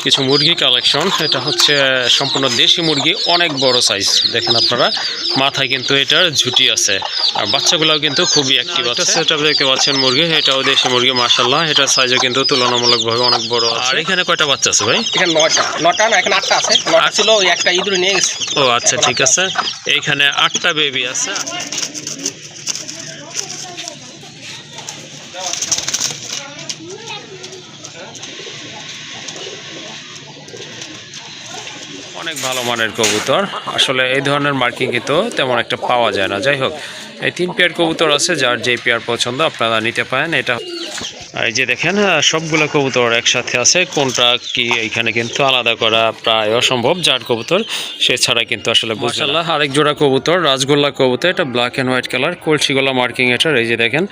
কিছু মুরগি কালেকশন। এটা হচ্ছে সম্পূর্ণ দেশি মুরগি, অনেক বড় সাইজ। দেখেন আপনারা, মাথায় কিন্তু এটার ঝুটি আছে, আর বাচ্চাগুলোও কিন্তু খুবই অ্যাক্টিভ আছে। সেটা দেখতে পাচ্ছেন মুরগি, এটাও দেশি মুরগি মাশাআল্লাহ। এটার সাইজও কিন্তু তুলনামূলকভাবে অনেক বড় আছে। আর এখানে কয়টা বাচ্চা আছে ভাই? এখানে 9টা না, এখানে 8টা আছে। 9টা ছিল, ওই একটা ইঁদুর নিয়ে গেছে। ও আচ্ছা, ঠিক আছে। এইখানে 8টা বেবি আছে। অনেক ভালো মানের কবুতর। আসলে এই ধরনের মার্কিং কিন্তু তেমন একটা পাওয়া যায় না। যাই হোক, এই 3 পেয়ার কবুতর আছে, যার যেই পেয়ার পছন্দ আপনারা নিতে পারেন। এটা এই যে দেখেন, সবগুলো কবুতর একসাথে আছে। কোনটা কি এইখানে কিন্তু আলাদা করা প্রায় অসম্ভব। যার কবুতর সে ছাড়া কিন্তু আসলে মাশাআল্লাহ। আরেক জোড়া কবুতর, রাজগোল্লা কবুতর। এটা ব্ল্যাক অ্যান্ড হোয়াইট কালার, কলসিগোলা মার্কিং এটার। এই যে দেখেন,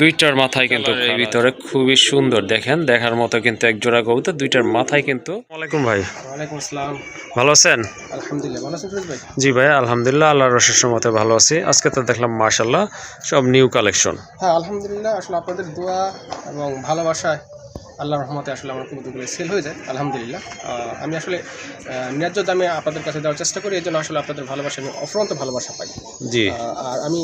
দুইটার মাথায় কিন্তু এর ভিতরে খুবই সুন্দর। দেখেন, দেখার মতো কিন্তু এক জোড়া কবুতর, দুইটার মাথায় কিন্তু। ওয়ালাইকুম ভাই। ওয়ালাইকুম আসসালাম। ভালো আছেন? আলহামদুলিল্লাহ, ভালো আছেন ফিরোজ ভাই? জি ভাই, আলহামদুলিল্লাহ, আল্লাহর অশেষ রহমতে ভালো আছি। আজকে তো দেখলাম মাশাআল্লাহ সব নিউ কালেকশন। হ্যাঁ আলহামদুলিল্লাহ, আসলে আপনাদের দোয়া এবং ভালোবাসায় আল্লাহর রহমতে আসলে আমার কবুতরগুলো সেল হয়ে যায় আলহামদুলিল্লাহ। আমি আসলে ন্যায্য দামে আপনাদের কাছে দেওয়ার চেষ্টা করি, এই জন্য আসলে আপনাদের ভালোবাসা, আমি অফুরন্ত ভালোবাসা পাই। জি। আর আমি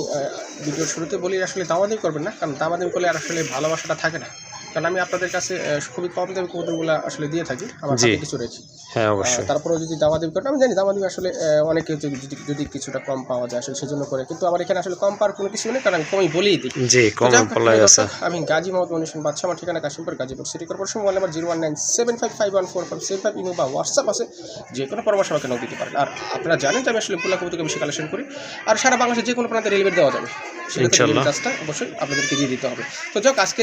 ভিডিওর শুরুতে বলি, আসলে দামাদামি করবেন না, কারণ দামাদামি করলে আর আসলে ভালোবাসাটা থাকে না। কারণ আমি আপনাদের কাছে খুবই কম দামে কবুতরগুলো আসলে দিয়ে থাকি, আমার হাতে কিছু রেখে। হ্যাঁ অবশ্যই। তারপরেও যদি দামাদামি করেন, আমি জানি দামাদামি আসলে অনেকে যদি কিছুটা কম পাওয়া যায় আসলে সেজন্য করে, কিন্তু আমার এখানে আসলে কম পাওয়ার কোনো কিছু নেই, কারণ আমি কমই বলেই দিই। জি, কম বলাই আছে। আমি গাজী মোহাম্মদ মনির বাদশা, আমার ঠিকানা Kashimpur, Gazipur city corporation. Mobile number 01975514575। Imo বা হোয়াটসঅ্যাপ আছে, যে কোনো পরামর্শ আমাকে নক দিতে পারেন। আর আপনারা জানেন যে আমি আসলে গোল্লা কবুতরকে বেশি কালেকশন করি, আর সারা বাংলাদেশে যে কোনো প্রান্তে ডেলিভারি দেওয়া যাবে, সেটা কাজটা অবশ্যই আপনাদেরকে দিয়ে দিতে হবে। তো যাক, আজকে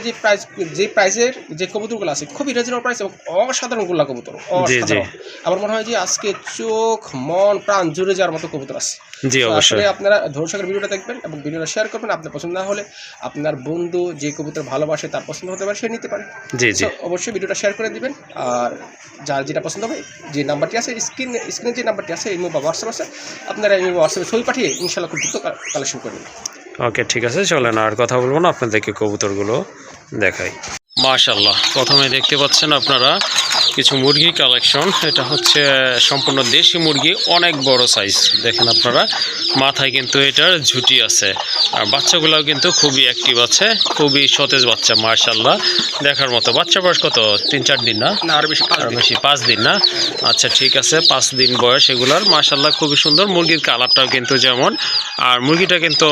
যে প্রাইসের যে কবুতরগুলো আছে, খুবই রিজনেবল প্রাইস এবং অসাধারণ গোল্লা কবুতর, অসাধারণ। আমার মনে হয় যে আজকে চোখ মন প্রাণ জুড়ে যাওয়ার মতো কবুতর আছে। জি অবশ্যই। আপনারা ধৈর্য সহকারে ভিডিওটা দেখবেন এবং ভিডিওটা শেয়ার করবেন। আপনার পছন্দ না হলে আপনার বন্ধু যে কবুতর ভালোবাসে, তার পছন্দ হতে পারে, সে নিতে পারে। জি জি, অবশ্যই ভিডিওটা শেয়ার করে দিবেন। আর যার যেটা পছন্দ হবে, যে নাম্বারটি আছে স্ক্রিনে যে নাম্বারটি আছে, ইমো বা হোয়াটসঅ্যাপ আছে, আপনারা ইমো হোয়াটসঅ্যাপে ছবি পাঠিয়ে ইনশাআল্লাহ খুব দ্রুত কালেকশন করবেন। ওকে, ঠিক আছে, চলেন আর কথা বলবো না, আপনাদেরকে কবুতরগুলো দেখাই। মাশাআল্লাহ, প্রথমে দেখতে পাচ্ছেন আপনারা কিছু মুরগি কালেকশন। এটা হচ্ছে সম্পূর্ণ দেশি মুরগি, অনেক বড় সাইজ। দেখেন আপনারা, মাথায় কিন্তু এটার ঝুটি আছে, আর বাচ্চাগুলোও কিন্তু খুবই অ্যাক্টিভ আছে, খুবই সতেজ বাচ্চা মাশাআল্লাহ, দেখার মতো। বাচ্চা বয়স কত? 3-4 দিন না? আরও বেশি, 5 দিন না? আচ্ছা ঠিক আছে, 5 দিন বয়স এগুলার। মাশাআল্লাহ খুবই সুন্দর। মুরগির কালারটাও কিন্তু যেমন, আর মুরগিটা কিন্তু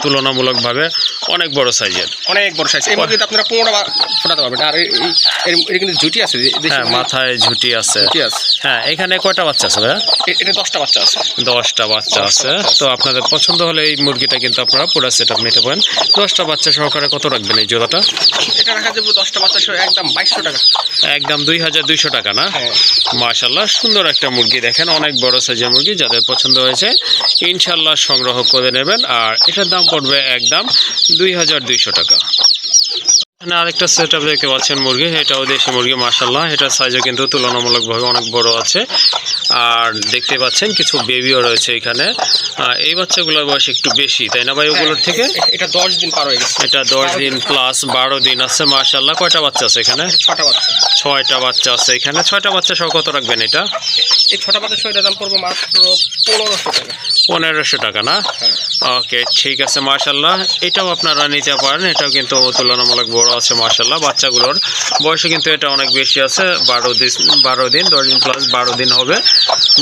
তুলনামূলকভাবে অনেক বড় সাইজের, অনেক বড় সাইজ। এই মুরগিটা আপনারা 15টা ফোটাতে পারবেন। আর এর কিন্তু ঝুটি আছে, হ্যাঁ মাথায় ঝুটি আছে। হ্যাঁ, এখানে কয়টা বাচ্চা আছে ভাইয়া? এটা 10টা বাচ্চা আছে। 10টা বাচ্চা আছে। তো আপনাদের পছন্দ হলে এই মুরগিটা কিন্তু আপনারা পুরো সেটআপ নিতে পারেন। 10টা বাচ্চা সহকারে কত রাখবেন এই জোড়াটা? এটা রাখা যাবে 10টা বাচ্চা সহ একদম 2200 টাকা। একদম 2200 টাকা না? মাশাআল্লাহ, সুন্দর একটা মুরগি। দেখেন, অনেক বড় সাইজের মুরগি। যাদের পছন্দ হয়েছে ইনশাআল্লাহ সংগ্রহ করে নেবেন। আর এটার দাম পড়বে একদম 2200 টাকা। এখানে আরেকটা সেটআপ দেখতে পাচ্ছেন মুরগি, এটাও দেশি মুরগি মাশাআল্লাহ। এটার সাইজও কিন্তু তুলনামূলকভাবে অনেক বড় আছে। আর দেখতে পাচ্ছেন কিছু বেবিও রয়েছে এখানে। এই বাচ্চাগুলোর বয়স একটু বেশি, তাই না ভাই ওগুলোর থেকে? এটা 10 দিন পার হয়ে গেছে। এটা 10 দিন প্লাস 12 দিন আছে মাশাআল্লাহ। কয়টা বাচ্চা আছে এখানে? 6টা বাচ্চা। 6টা বাচ্চা আছে এখানে। 6টা বাচ্চা সহ কত রাখবেন এটা? এই 6টা বাচ্চা সহ দাম পড়বে মাত্র 1500 টাকা। 1500 টাকা না? ওকে, ঠিক আছে মাশাআল্লাহ। এটাও আপনারা নিতে পারেন। এটাও কিন্তু তুলনামূলক বড় আছে মাশাআল্লাহ। বাচ্চাগুলোর বয়সও কিন্তু এটা অনেক বেশি আছে, 12 দিন 10 দিন প্লাস 12 দিন হবে।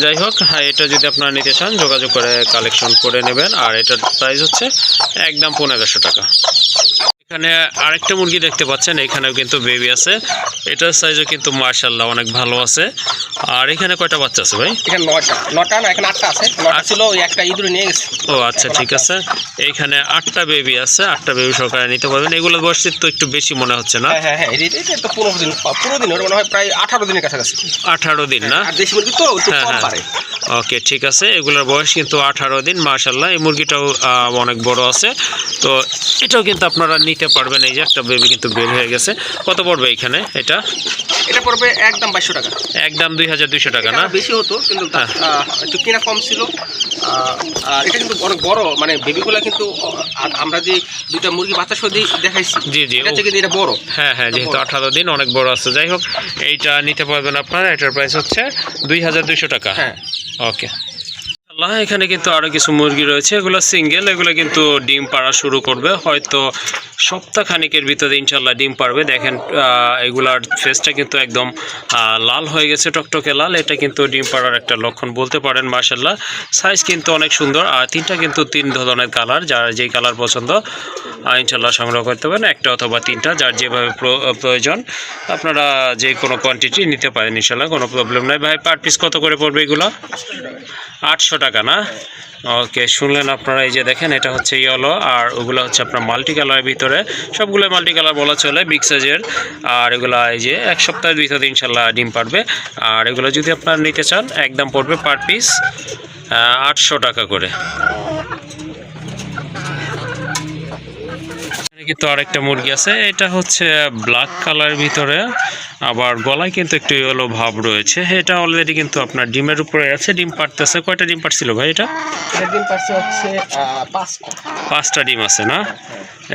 যাই হোক, হ্যাঁ, এটা যদি আপনারা নিতে চান যোগাযোগ করে কালেকশন করে নেবেন। আর এটার প্রাইস হচ্ছে একদম 1500 টাকা। এখানে আরেকটা মুরগি দেখতে পাচ্ছেন, এখানেও কিন্তু বেবি আছে। এটার সাইজও কিন্তু মাশাআল্লাহ অনেক ভালো আছে। আর এখানে কয়টা বাচ্চা আছে ভাই? এখানে 9টা না, এখানে 8টা আছে। 9টা ছিল, ওই একটা ইঁদুর নিয়ে গেছে। ও আচ্ছা, ঠিক আছে। এইখানে 8টা বেবি আছে, 8টা বেবি সহকারে নিতে পারবেন। এগুলোর বয়স তো একটু বেশি মনে হচ্ছে না? হ্যাঁ হ্যাঁ, এটা তো 15 দিন, পুরো দিন মনে হয় প্রায় 18 দিনের কাছাকাছি। 18 দিন না? আর দেশি মুরগি তো একটু কম পারে। ওকে, ঠিক আছে। এগুলোর বয়স কিন্তু 18 দিন মাশাআল্লাহ। এই মুরগিটাও অনেক বড় আছে। তো এটাও কিন্তু আপনারা নিতে পারবেন। এই যে একটা বেবি কিন্তু বের হয়ে গেছে। কত পড়বে এখানে এটা? এটা পড়বে একদম 2200 টাকা। একদম 2200 টাকা না? বেশি হতো কিন্তু একটু কিনা কম ছিল। আর এটা কিন্তু অনেক বড়, মানে বেবিগুলা কিন্তু আমরা যে দুইটা মুরগি বাচ্চা সহ দেখাইছি, জি জি, এটা থেকে এটা বড়। হ্যাঁ হ্যাঁ, যেহেতু 18 দিন অনেক বড় আছে। যাই হোক, এইটা নিতে পারবেন আপনারা। এটার প্রাইস হচ্ছে 2200 টাকা। হ্যাঁ, ওকে। এখানে কিন্তু আরো কিছু মুরগি রয়েছে, এগুলো সিঙ্গেল, এগুলো কিন্তু ডিম পাড়া শুরু করবে হয়তো সপ্তাহখানিকের ভিতরে ইনশাল্লাহ ডিম পারবে। দেখেন এগুলার ফেসটা কিন্তু একদম লাল হয়ে গেছে, টকটকে লাল। এটা কিন্তু ডিম পাড়ার একটা লক্ষণ বলতে পারেন। মাশাল্লাহ, সাইজ কিন্তু অনেক সুন্দর। আর তিনটা কিন্তু 3 ধরনের কালার, যার যেই কালার পছন্দ ইনশাল্লাহ সংগ্রহ করতে পারেন, একটা অথবা তিনটা, যার যেভাবে প্রয়োজন আপনারা যে কোনো কোয়ান্টিটি নিতে পারেন ইনশাল্লাহ, কোনো প্রবলেম নাই। ভাই পার পিস কত করে পড়বে এগুলো? 800 টাকা না? ওকে, শুনলেন আপনারা। এই যে দেখেন, এটা হচ্ছে ইয়েলো, আর ওগুলো হচ্ছে আপনার মাল্টি কালারের ভিতরে, সবগুলো মাল্টি কালার বলা চলে, বিগ সাইজের। আর এগুলো এই যে এক সপ্তাহের ভিতরে ইনশাল্লাহ ডিম পারবে। আর এগুলো যদি আপনারা নিতে চান, একদম পড়বে পার পিস 800 টাকা করে। কিন্তু আরেকটা মুরগি আছে, এটা হচ্ছে ব্ল্যাক কালারের ভিতরে, আবার গলায় কিন্তু একটু ইয়েলো ভাব রয়েছে। এটা অলরেডি কিন্তু আপনার ডিমের উপরে আছে, ডিম পারতেছে। কয়টা ডিম পারছিল ভাই এটা? ডিম পারছে হচ্ছে 5টা ডিম আছে না?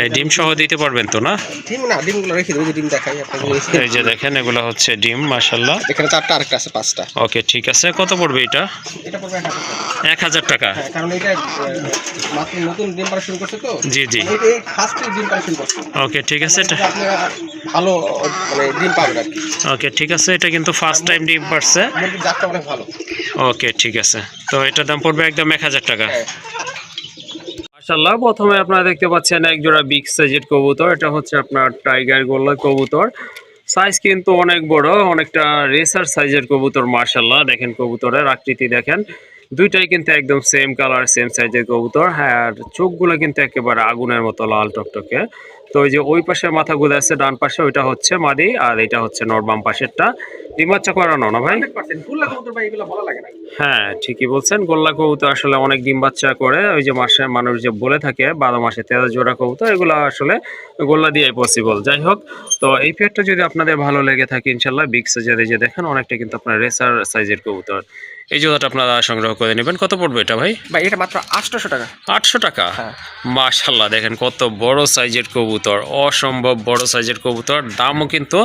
এই ডিম সহ দিতে পারবেন তো না? ডিম না, ডিমগুলো রেখে দেবো, ডিম দেখাই আপনাদের। এই যে দেখেন, এগুলো হচ্ছে ডিম। মাশাআল্লাহ, এখানে 4টা, আরেকটা আছে 5টা। ওকে, ঠিক আছে। কত পড়বে এটা? এটা পড়বে 1000 টাকা। হ্যাঁ, কারণ এটা মাত্র নতুন ডিম পাড়া শুরু করছে তো। জি জি, এই ফার্স্ট ডিম পাড়া শুরু করছে। ওকে, ঠিক আছে। এটা আপনারা ভালো মানে ডিম পাবেন আর কি। ওকে, ঠিক আছে। এটা কিন্তু ফার্স্ট টাইম ডিম পারছে। মুরগির জাতটা অনেক ভালো। ওকে, ঠিক আছে। তো এটার দাম পড়বে একদম 1000 টাকা। হ্যাঁ। মাশাআল্লাহ, প্রথমে আপনারা দেখতে পাচ্ছেন এক জোড়া বিগ সাইজের কবুতর। এটা হচ্ছে আপনার টাইগার গোল্লা কবুতর। সাইজ কিন্তু অনেক বড়, অনেকটা রেসার সাইজের কবুতর। মাশাআল্লাহ, দেখেন কবুতরের আকৃতি দেখেন, দুইটাই কিন্তু একদম সেম কালার, সেম সাইজের কবুতর। হ্যাঁ, আর চোখগুলো কিন্তু একেবারে আগুনের মতো লাল টকটকে। তো ওই যে ওই পাশে মাথাগুলো আছে ডান পাশে, ওইটা হচ্ছে মাদি, আর এটা হচ্ছে নরবাম পাশেরটা। ডিম বাচ্চা করানো না ভাই? 100% গোল্লা কবুতর ভাই, এগুলো ভালো লাগে না। হ্যাঁ, ঠিকই বলছেন। গোল্লা কবুতর আসলে অনেক ডিম বাচ্চা করে। ওই যে মাসে মানুষ যে বলে থাকে 12 মাসে 13 জোড়া কবুতর, এগুলো আসলে গোল্লা দিয়ে পসিবল। যাই হোক, তো এই পেয়ারটা যদি আপনাদের ভালো লেগে থাকে ইনশাল্লাহ, বিগ সাইজের, এই যে দেখেন অনেকটা কিন্তু আপনার রেসার সাইজের কবুতর, এই জোড়াটা আপনারা সংগ্রহ করে নেবেন। কত পড়বে এটা ভাই? ভাই এটা মাত্র 800 টাকা। 800 টাকা? হ্যাঁ। মাশাআল্লাহ, দেখেন কত বড় সাইজের কবুতর, অসম্ভব বড় সাইজের কবুতর। দামও কিন্তু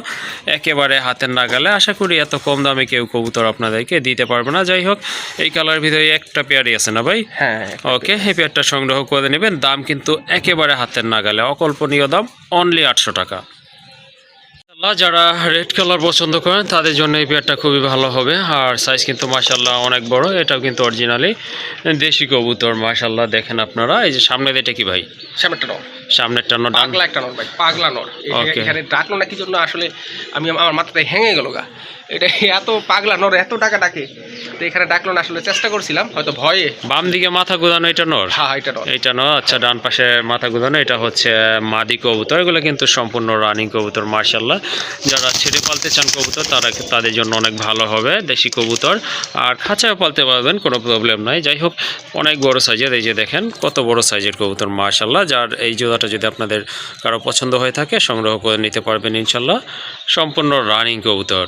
একেবারে হাতের নাগালে। আশা করি এত কম দামে কেউ কবুতর আপনাদেরকে দিতে পারবে না। যাই হোক, এই কালার ভিতরে একটা পেয়ারই আছে না ভাই? হ্যাঁ। ওকে, এই পেয়ারটা সংগ্রহ করে নেবেন। দাম কিন্তু একেবারে হাতের নাগালে, অকল্পনীয় দাম, অনলি 800 টাকা। যারা রেড কালার পছন্দ করেন তাদের জন্য এই পেয়ারটা খুবই ভালো হবে। আর সাইজ কিন্তু মাশাআল্লাহ অনেক বড়। এটাও কিন্তু অরিজিনালি দেশি কবুতর। মাশাআল্লাহ, দেখেন আপনারা। এই যে সামনের এটা কি ভাই? সামনেরটা নর। সামনেরটা নর? পাগলা একটা নর ভাই, পাগলা নর। Okay. এখানে ডাকলো না কি জন্য আসলে আমার মাথাটাই হ্যাঙে গেল গা। এটা এত পাগলা নর, এত টাকা ডাকে, তো এখানে ডাকলো না। আসলে চেষ্টা করছিলাম, হয়তো ভয়ে। বাম দিকে মাথা গুঁদানো এটা নর? হ্যাঁ, এটা নর। এটা নর। আচ্ছা, ডান পাশে মাথা গুঁদানো এটা হচ্ছে মাদি কবুতর। এগুলো কিন্তু সম্পূর্ণ রানিং কবুতর। মাশাআল্লাহ, যারা ছেড়ে পালতে চান কবুতর তাদের জন্য অনেক ভালো হবে দেশি কবুতর। আর খাঁচায় পালতে পারবেন, কোনো প্রবলেম নাই। যাই হোক, অনেক বড় সাইজের। এই যে দেখেন কত বড় সাইজের কবুতর। মাশাআল্লাহ, যার এই জোড়াটা যদি আপনাদের কারো পছন্দ হয়ে থাকে সংগ্রহ করে নিতে পারবেন ইনশাল্লাহ। সম্পূর্ণ রানিং কবুতর।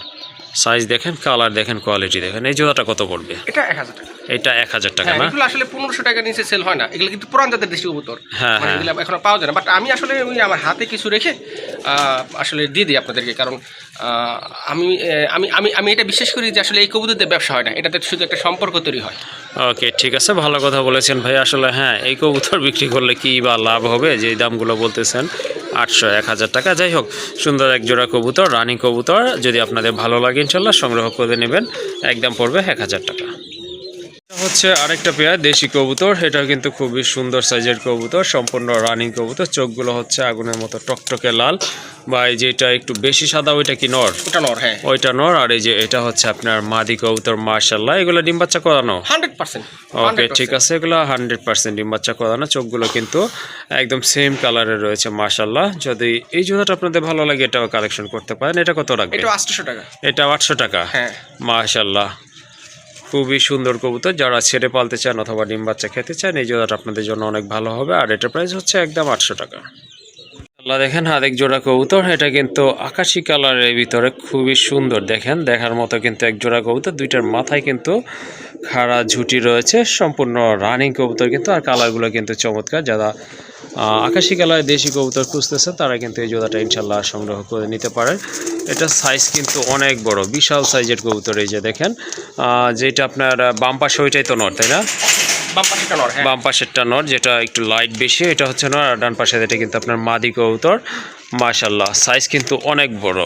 সাইজ দেখেন, কালার দেখেন, কোয়ালিটি দেখেন। এই জোড়াটা কত পড়বে? এটা 1000 টাকা। এটা 1000 টাকা না? এগুলো আসলে 1500 টাকা নিচে সেল হয় না। এগুলো কিন্তু পুরান জাতের দেশি কবুতর। হ্যাঁ, হ্যাঁ। এগুলো এখন পাওয়া যায় না। বাট আমি আসলে ওই আমার হাতে কিছু রেখে আসলে দিয়ে দিই আপনাদেরকে। কারণ আমি আমি আমি আমি এটা বিশ্বাস করি যে আসলে এই কবুতরদের ব্যবসা হয় না, এটাতে শুধু একটা সম্পর্ক তৈরি হয়। ওকে, ঠিক আছে, ভালো কথা বলেছেন ভাই। আসলে হ্যাঁ, এই কবুতর বিক্রি করলে কি বা লাভ হবে, যে দামগুলো বলতেছেন 800, 1000 টাকা। যাই হোক, সুন্দর এক জোড়া কবুতর, রানিং কবুতর, যদি আপনাদের ভালো লাগে ইনশাল্লাহ সংগ্রহ করে নেবেন। একদম পড়বে 1000 টাকা। হচ্ছে আরেকটা পেয়ার দেশি কবুতর। এটাও কিন্তু খুবই সুন্দর সাইজের কবুতর, সম্পূর্ণ রানিং কবুতর। চোখগুলো হচ্ছে আগুনের মতো টকটকে লাল। বা এই যেটা একটু বেশি সাদা, ওইটা কি নর? ওটা নর, হ্যাঁ। ওইটা নর। আর এই যে এটা হচ্ছে আপনার মাদি কবুতর। মাশাআল্লাহ, এগুলো ডিম বাচ্চা করানো? 100%। ওকে, ঠিক আছে, এগুলো 100% ডিম বাচ্চা করানো। চোখগুলো কিন্তু একদম সেম কালারের রয়েছে। মাশাআল্লাহ, যদি এই জোড়াটা আপনাদের ভালো লাগে এটাও কালেকশন করতে পারেন। এটা কত রাখবেন? এটা 800 টাকা। এটা 800 টাকা? হ্যাঁ। মাশাআল্লাহ, খুবই সুন্দর কবুতর। যারা ছেড়ে পালতে চান অথবা ডিম বাচ্চা খেতে চান, এই জোড়াটা আপনাদের জন্য অনেক ভালো হবে। আর এটার প্রাইস হচ্ছে একদম 800 টাকা। আল্লাহ দেখেন আরেক জোড়া কবুতর, এটা কিন্তু আকাশি কালারের ভিতরে খুবই সুন্দর, দেখেন দেখার মতো কিন্তু এক জোড়া কবুতর, দুইটার মাথায় কিন্তু খাড়া ঝুঁটি রয়েছে, সম্পূর্ণ রানিং কবুতর কিন্তু, আর কালারগুলো কিন্তু চমৎকার। যারা আকাশি কালারের দেশি কবুতর খুঁজতেছে তারা কিন্তু এই জোড়াটা ইনশাল্লাহ সংগ্রহ করে নিতে পারেন। এটা সাইজ কিন্তু অনেক বড়, বিশাল সাইজের কবুতর। এই যে দেখেন যেটা আপনার বাম পাশে ওইটাই তো নর, তাই না? বাম পাশেরটা নর, যেটা একটু লাইট বেশি, এটা হচ্ছে নর। আর ডান পাশে এটা কিন্তু আপনার মাদি কবুতর। মাশাল্লাহ সাইজ কিন্তু অনেক বড়।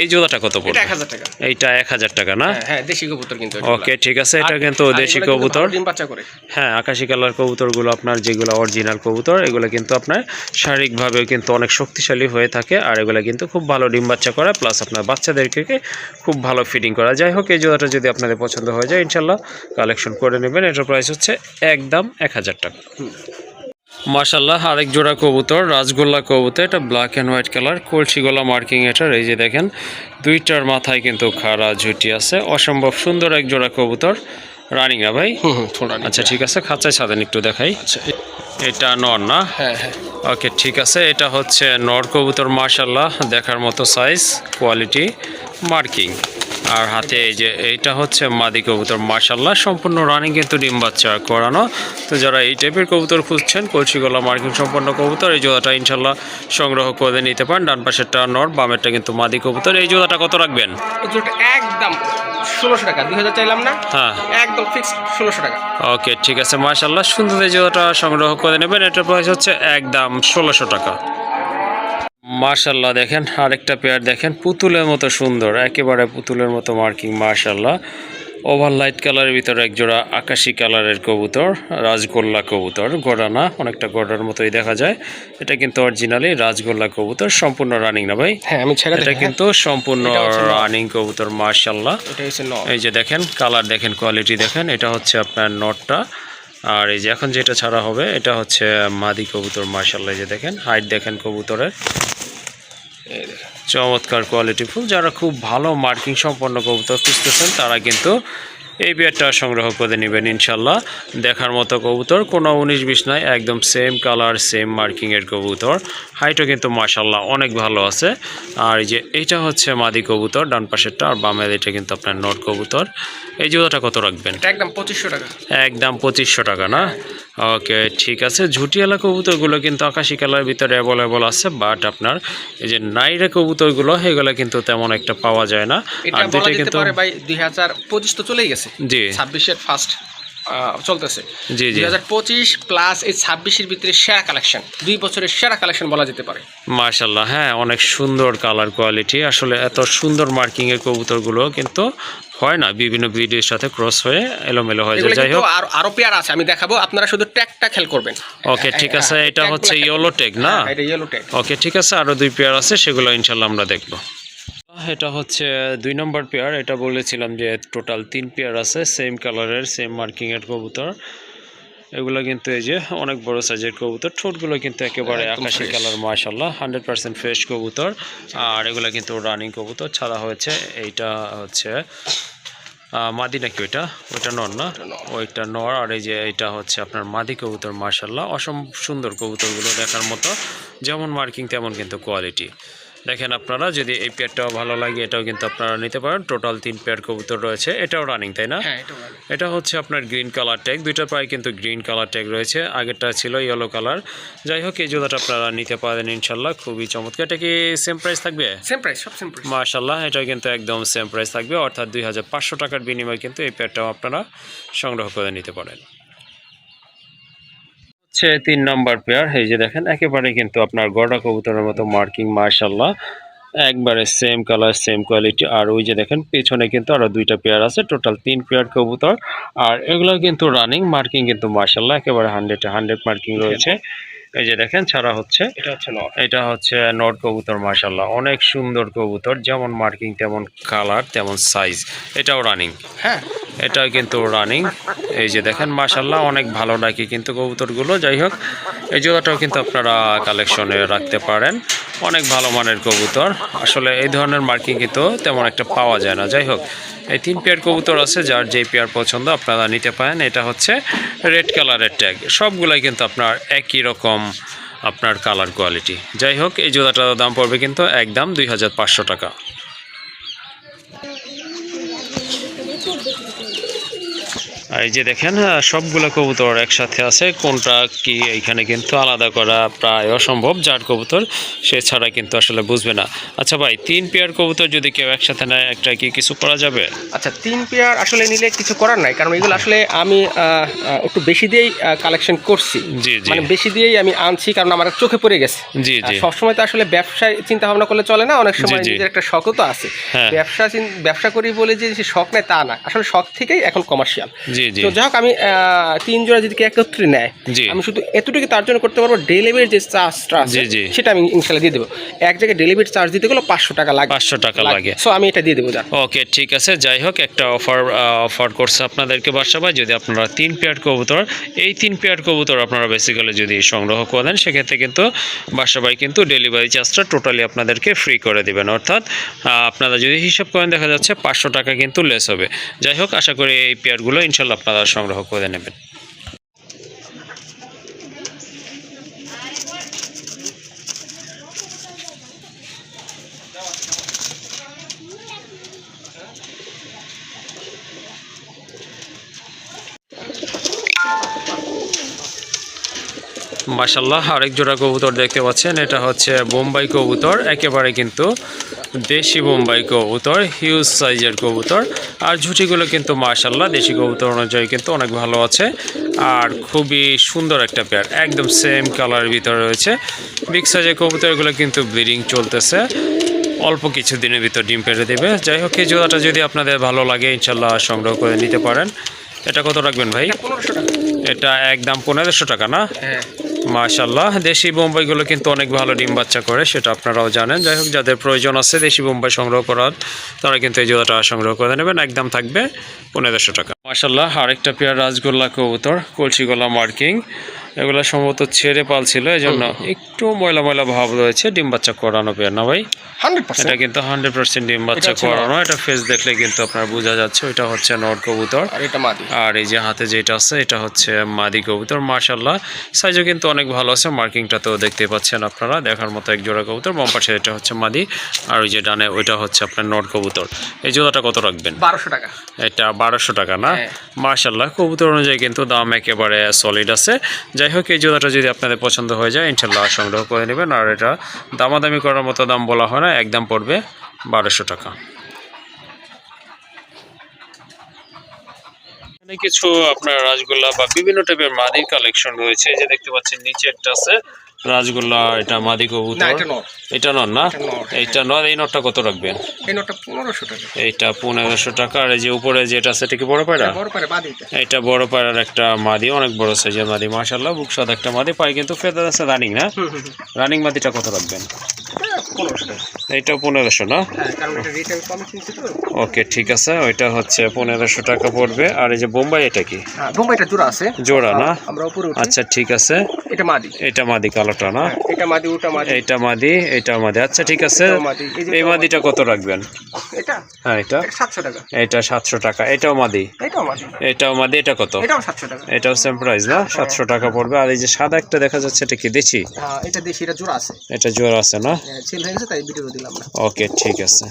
এই জোড়াটা কত পড়বে? 1000 টাকা। এইটা 1000 টাকা না? হ্যাঁ, দেশি কবুতর কিন্তু। ওকে, ঠিক আছে, এটা কিন্তু দেশি কবুতর। ডিম বাচ্চা করে। হ্যাঁ, আকাশি কালার কবুতরগুলো আপনার যেগুলো অরিজিনাল কবুতর, এগুলো কিন্তু আপনার শারীরিকভাবেও কিন্তু অনেক শক্তিশালী হয়ে থাকে, আর এগুলো কিন্তু খুব ভালো ডিম বাচ্চা করে, প্লাস আপনার বাচ্চাদেরকে খুব ভালো ফিডিং করা। যাই হোক, এই জোড়াটা যদি আপনাদের পছন্দ হয়ে যায় ইনশাল্লাহ কালেকশন করে নেবেন। এটার প্রাইস হচ্ছে একদম 1000 টাকা। মাশাল্লাহ আরেক জোড়া কবুতর, রাজগোল্লা কবুতর। এটা ব্ল্যাক অ্যান্ড হোয়াইট কালার, কলসি গলা মার্কিং এটার। এই যে দেখেন দুইটার মাথায় কিন্তু খাড়া ঝুঁটি আছে, অসম্ভব সুন্দর এক জোড়া কবুতর। রানিং না ভাই? আচ্ছা ঠিক আছে, খাঁচায় ছাদেন একটু দেখাই। এটা নর না? হ্যাঁ। ওকে, ঠিক আছে, এটা হচ্ছে নর কবুতর। মাশাল্লাহ দেখার মতো সাইজ, কোয়ালিটি, মার্কিং। আর হাতে এই যে এইটা হচ্ছে মাদি কবুতর। মাশাল্লাহ সম্পূর্ণ রানিং কিন্তু ডিম বাচ্চা করানো। তো যারা এই টাইপের কবুতর খুঁজছেন, কলসি গলা মার্কিং সম্পন্ন কবুতর, এই জোড়াটা ইনশাল্লাহ সংগ্রহ করে নিতে পারেন। ডান পাশেরটা নর, বামেরটা কিন্তু মাদি কবুতর। এই জোড়াটা কত রাখবেন? একদম 1600 টাকা। 2000 চাইলাম না। হ্যাঁ, একদম ফিক্সড 1600 টাকা। ওকে, ঠিক আছে, মাশাল্লাহ সুন্দর। এই জোড়াটা সংগ্রহ করে নেবেন। এটার প্রাইস হচ্ছে একদম 1600 টাকা। মাশাল্লাহ দেখেন আরেকটা পেয়ার, দেখেন পুতুলের মতো সুন্দর, একেবারে পুতুলের মতো মার্কিং। মাশাল্লাহ ওভার লাইট কালারের ভিতরে এক জোড়া আকাশি কালারের কবুতর, রাজগোল্লা কবুতর। গড়ানা অনেকটা গড়ার মতোই দেখা যায়। এটা কিন্তু অরিজিনালি রাজগোল্লা কবুতর, সম্পূর্ণ রানিং না ভাই? হ্যাঁ, আমি ছেড়ে এটা কিন্তু সম্পূর্ণ রানিং কবুতর। মাশাল্লাহ এই যে দেখেন কালার, দেখেন কোয়ালিটি, দেখেন এটা হচ্ছে আপনার নটটা। আর এই যে এখন যেটা ছাড়া হবে এটা হচ্ছে মাদি কবুতর। মাশাল্লাহ এই যে দেখেন হাইট, দেখেন কবুতরের চমৎকার কোয়ালিটিফুল। যারা খুব ভালো মার্কিং সম্পন্ন কবুতর খুঁজতেছেন তারা কিন্তু এই পেয়ারটা সংগ্রহ করে নেবেন ইনশাল্লাহ। দেখার মতো কবুতর, কোনো 19-20 নাই, একদম সেম কালার, সেম মার্কিংয়ের কবুতর। হাইটও কিন্তু মাশাল্লাহ অনেক ভালো আছে। আর এই যে এইটা হচ্ছে মাদি কবুতর, ডান পাশেরটা, আর বামের এটা কিন্তু আপনার নট কবুতর। এই জোড়াটা কত রাখবেন? একদম 2500 টাকা। একদম 2500 টাকা না? ওকে, ঠিক আছে। ঝুটিয়ালা কবুতরগুলো কিন্তু আকাশি কালারের ভিতরে অ্যাভেলেবল আছে, বাট আপনার এই যে নাইরা কবুতরগুলো এগুলো কিন্তু তেমন একটা পাওয়া যায় না। আর দুটো কিন্তু ভাই 2025 তো চলেই গেছে। জি, 26-এর ফার্স্ট চলতেছে। জি 2025 প্লাস এই 26-এর ভিতরে সেরা কালেকশন, 2 বছরের সেরা কালেকশন বলা যেতে পারে। মাশাল্লাহ, হ্যাঁ অনেক সুন্দর কালার কোয়ালিটি। আসলে এত সুন্দর মার্কিংয়ের কবুতরগুলো কিন্তু হয় না, বিভিন্ন ব্রিডের সাথে ক্রস হয়ে এলোমেলো হয়ে যায়। যাই হোক, আরো পেয়ার আছে, আমি দেখাবো, আপনারা শুধু ট্যাগটা খেয়াল করবেন। ওকে, ঠিক আছে, এটা হচ্ছে ইয়েলো ট্যাগ না? এটা ইয়েলো ট্যাগ। ওকে, ঠিক আছে, আরো 2 পেয়ার আছে, সেগুলো ইনশাল্লাহ আমরা দেখবো। এটা হচ্ছে 2 নম্বর পেয়ার। এটা বলেছিলাম যে টোটাল 3 পেয়ার আছে, সেম কালারের, সেম মার্কিংয়ের কবুতর। এগুলো কিন্তু এই যে অনেক বড় সাইজের কবুতর, ঠোঁটগুলো কিন্তু একেবারে আকাশি কালার। মাশাল্লাহ 100% ফ্রেশ কবুতর। আর এগুলো কিন্তু রানিং কবুতর ছাড়া হয়েছে। এইটা হচ্ছে মাদি নাকি? ওইটা নর না? ওইটা নর। আর এই যে এটা হচ্ছে আপনার মাদি কবুতর। মাশাল্লাহ অসম্ভব সুন্দর কবুতরগুলো, দেখার মতো, যেমন মার্কিং তেমন কিন্তু কোয়ালিটি। দেখেন আপনারা যদি এই পেয়ারটাও ভালো লাগে এটাও কিন্তু আপনারা নিতে পারেন। টোটাল 3 পেয়ার কবুতর রয়েছে। এটাও রানিং, তাই না? এটা হচ্ছে আপনার গ্রিন কালার ট্যাগ, দুইটা প্রায় কিন্তু গ্রিন কালার ট্যাগ রয়েছে, আগেরটা ছিল ইয়েলো কালার। যাই হোক, এই জোড়াটা আপনারা নিতে পারেন ইনশাল্লাহ, খুবই চমৎকার। এটা কি সেম প্রাইস থাকবে? সেম প্রাইস, সব সেম প্রাইস। মাশাল্লাহ এটা কিন্তু একদম সেম প্রাইস থাকবে, অর্থাৎ 2500 টাকার বিনিময়ে কিন্তু এই পেয়ারটাও আপনারা সংগ্রহ করে নিতে পারেন। 3 নম্বর পেয়ার। এই যে দেখেন একেবারে কিন্তু আপনার গড়া কবুতরের মতো মার্কিং। মাশাল্লাহ একবারে সেম কালার, সেম কোয়ালিটি। আর ওই যে দেখেন পেছনে কিন্তু আরো 2টা পেয়ার আছে, টোটাল 3 পেয়ার কবুতর। আর এগুলো কিন্তু রানিং, মার্কিং কিন্তু মাশাল্লাহ একেবারে 100 মার্কিং রয়েছে। এই যে দেখেন ছাড়া হচ্ছে, এটা হচ্ছে নট কবুতর। মাশাল্লাহ অনেক সুন্দর কবুতর, যেমন মার্কিং তেমন কালার তেমন সাইজ। এটাও রানিং? হ্যাঁ, এটাও কিন্তু রানিং। এই যে দেখেন মাশাল্লাহ অনেক ভালো ডাকি কিন্তু কবুতরগুলো। যাই হোক, এই জোড়াটাও কিন্তু আপনারা কালেকশনে রাখতে পারেন, অনেক ভালো মানের কবুতর। আসলে এই ধরনের মার্কিং কিন্তু তেমন একটা পাওয়া যায় না। যাই হোক, এই 3 পেয়ার কবুতর আছে, যার যেই পেয়ার পছন্দ আপনারা নিতে পারেন। এটা হচ্ছে রেড কালারের ট্যাগ, সবগুলাই কিন্তু আপনার একই রকম আপনার কালার কোয়ালিটি। যাই হোক, এই জোড়াটার দাম পড়বে কিন্তু একদম 2500 টাকা। আর এই যে দেখেন সবগুলো কবুতর একসাথে আছে, কোনটা কি এইখানে কিন্তু আলাদা করা প্রায় অসম্ভব, যার কবুতর সে ছাড়া কিন্তু আসলে বুঝবে না। আচ্ছা ভাই, 3 পেয়ার কবুতর যদি কেউ একসাথে নেয়, একটা কি কিছু করা যাবে? আচ্ছা, 3 পেয়ার আসলে নিলে কিছু করার নাই, কারণ এগুলো আসলে আমি একটু বেশি দিয়েই কালেকশন করছি। জি জি, মানে বেশি দিয়েই আমি আনছি, কারণ আমার চোখে পড়ে গেছে। জি জি, সবসময় তো আসলে ব্যবসায় চিন্তা ভাবনা করলে চলে না, অনেক সময় জি। নিজের একটা শখও তো আছে। হ্যাঁ। ব্যবসা করি বলে যে শখ নেই তা না, আসলে শখ থেকেই এখন কমার্শিয়াল। জি জি, তো যাই হোক, আমি 3 জোড়া যদি একত্রে নেয়, জি। আমি শুধু এতটুকু তার জন্য করতে পারবো, ডেলিভারির যে চার্জটা আছে জি জি, সেটা আমি ইনশাল্লাহ দিয়ে দেবো। এক জায়গায় ডেলিভারি চার্জ দিতে গেলে 500 টাকা লাগে, 500 টাকা লাগে। সো আমি এটা দিয়ে দেবো। ওকে, ঠিক আছে। যাই হোক, একটা অফার করছে আপনাদেরকে বাসা ভাই, যদি আপনারা 3 পেয়ার কবুতর, এই 3 পেয়ার কবুতর আপনারা বেসিক্যালি যদি সংগ্রহ করেন, সেক্ষেত্রে কিন্তু বাসা ভাই কিন্তু ডেলিভারি চার্জটা টোটালি আপনাদেরকে ফ্রি করে দিবেন। অর্থাৎ আপনারা যদি হিসাব করেন, দেখা যাচ্ছে 500 টাকা কিন্তু লেস হবে। যাই হোক, আশা করি এই পেয়ারগুলো ইনশাল্লাহ আপনারা সংগ্রহ করে নেবেন। মাশাআল্লাহ, আরেক জোড়া কবুতর দেখতে পাচ্ছেন, এটা হচ্ছে বোম্বাই কবুতর, একেবারে কিন্তু দেশি বোম্বাই কবুতর, হিউজ সাইজের কবুতর। আর ঝুঁটিগুলো কিন্তু মাশাআল্লাহ দেশি কবুতর অনুযায়ী কিন্তু অনেক ভালো আছে, আর খুবই সুন্দর একটা পেয়ার, একদম সেম কালারের ভিতরে রয়েছে। বিগ সাইজের কবুতরগুলো কিন্তু ব্রিডিং চলতেছে, অল্প কিছু দিনের ভিতর ডিম পেড়ে দেবে। যাই হোক, এই জোড়াটা যদি আপনাদের ভালো লাগে, ইনশাল্লাহ সংগ্রহ করে নিতে পারেন। এটা কত রাখবেন ভাই? 1500 টাকা। এটা একদম 1500 টাকা না? হ্যাঁ। মাশাআল্লাহ, দেশি বোম্বাইগুলো কিন্তু অনেক ভালো ডিম বাচ্চা করে, সেটা আপনারাও জানেন। যাই হোক, যাদের প্রয়োজন আছে দেশি বোম্বাই সংগ্রহ করার, তারা কিন্তু এই জোড়াটা সংগ্রহ করে নেবেন, একদম থাকবে 1500 টাকা। মাশাআল্লাহ, আরেকটা পেয়ার রাজগোল্লা কবুতর, কলসি গলা মার্কিং। এগুলো সম্ভবত ছেড়ে পাল ছিল, এই জন্য একটু ময়লা ময়লা ভাব রয়েছে। ডিম বাচ্চা করানো পেয়ার না ভাই? 100%। এটা কিন্তু 100% ডিম বাচ্চা করানো। এটা ফেস দেখলে কিন্তু আপনার বোঝা যাচ্ছে ওইটা হচ্ছে নর কবুতর, আর এটা মাদি। আর এই যে হাতে যেটা আছে এটা হচ্ছে মাদি কবুতর। মাশাআল্লাহ, সাইজও কিন্তু অনেক ভালো আছে, মার্কিংটা তো দেখতে পাচ্ছেন আপনারা, দেখার মতো এক জোড়া কবুতর। বাম পাশে এটা হচ্ছে মাদি, আর ওই যে ডানে ওইটা হচ্ছে আপনার নর কবুতর। এই জোড়াটা কত রাখবেন? 1200 টাকা। এটা 1200 টাকা না? হ্যাঁ। মাশাআল্লাহ, কবুতর অনুযায়ী কিন্তু দাম একেবারে সলিড আছে। যাই হোক, এই জোড়াটা যদি আপনাদের পছন্দ হয়ে যায়, ইনশাল্লাহ সংগ্রহ করে নেবেন। আর এটা দামাদামি করার মতো দাম বলা হয় না, একদম পড়বে 1200 টাকা। এখানে কিছু আপনার রাজগোল্লা বা বিভিন্ন টাইপের মাদির কালেকশন রয়েছে। এই যে দেখতে পাচ্ছেন নিচে একটা আছে রাজগোল্লা, এটা মাদি না, কবুতর। এটা নর। এটা নর না? এটা নর, হ্যাঁ। এইটা নর। এই নরটা কত রাখবেন? এই নটটা 1500 টাকা। এইটা 1500 টাকা। আর এই যে উপরে যেটা আছে, এটা কি বড় পায়রা? বড় পারে মাদিটা। এটা বড় পায়রার একটা মাদি, অনেক বড় সাইজের মাদি। মাশাআল্লাহ, বুক সাদা একটা মাদি, পায়ে কিন্তু ফেদার আছে। রানিং না? রানিং মাদিটা কত রাখবেন? 1500 টাকা। এইটাও 1500 না? হ্যাঁ, কারণ এটা রেট আমি কম কিনছি তো। ওকে, ঠিক আছে, ওইটা হচ্ছে 1500 টাকা পড়বে। আর এই যে বোম্বাই, এটা কি হ্যাঁ, বোম্বাইটা জোড়া আছে। জোড়া না? আমরা উপরে উঠি। আচ্ছা, ঠিক আছে, এটা মাদি। এটা মাদি কালোটা না? হ্যাঁ, এটা মাদি, ওটা মাদি। এইটা মাদি, এইটা মাদি। আচ্ছা, ঠিক আছে, এটাও মাদি। এই যে এই মাদিটা কত রাখবেন? এটা হ্যাঁ, এটা 700 টাকা। এটা 700 টাকা। এটাও মাদি? এটাও মাদি। এটাও মাদি। এটা কত? এটাও 700 টাকা। এটাও সেম প্রাইস না? 700 টাকা পড়বে। আর এই যে সাদা একটা দেখা যাচ্ছে, এটা কি দেশি? হ্যাঁ, এটা দেশি, এটা জোড়া আছে। এটা জোড়া আছে না? সেল হয়ে গেছে, তাই ভিডিও দিলাম না। ওকে, ঠিক আছে,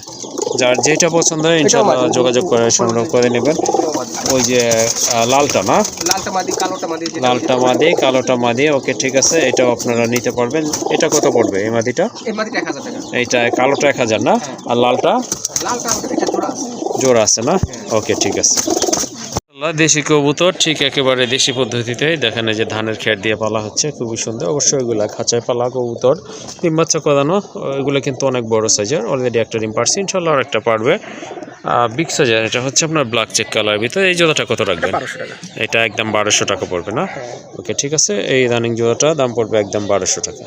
যার যেটা পছন্দ হয় ইনশাআল্লাহ যোগাযোগ করে সংগ্রহ করে নেবেন। এটাও মাদি। ওই যে লালটা না? লালটা মাদি, কালোটা মাদি। যেটা লালটা মাদি, কালোটা মাদি। ওকে, ঠিক আছে, এটাও আপনারা নিতে পারবেন। এটা কত পড়বে এই মাদিটা? এই মাদিটা 1000 টাকা। এইটা কালোটা 1000 না? আর লালটা লালটা এটা জোড়া আছে। জোড়া আছে না? ওকে, ঠিক আছে। দেশি কবুতর ঠিক একেবারে দেশি পদ্ধতিতে দেখেন, এই যে ধানের খের দিয়ে পালা হচ্ছে, খুবই সুন্দর। অবশ্যই এগুলা খাঁচায় পালা কবুতর, ডিম বাচ্চা করানো। এগুলো কিন্তু অনেক বড় সাইজের, অলরেডি একটা ডিম পারছি, ইনশাল্লাহ আর একটা পারবে। বিগ সাইজের এটা হচ্ছে আপনার ব্ল্যাক চেক কালার ভিতরে। এই জোড়াটা কত রাখবেন? 1200 টাকা। এটা একদম 1200 টাকা পড়বে না? ওকে, ঠিক আছে, এই রানিং জোড়াটা দাম পড়বে একদম 1200 টাকা।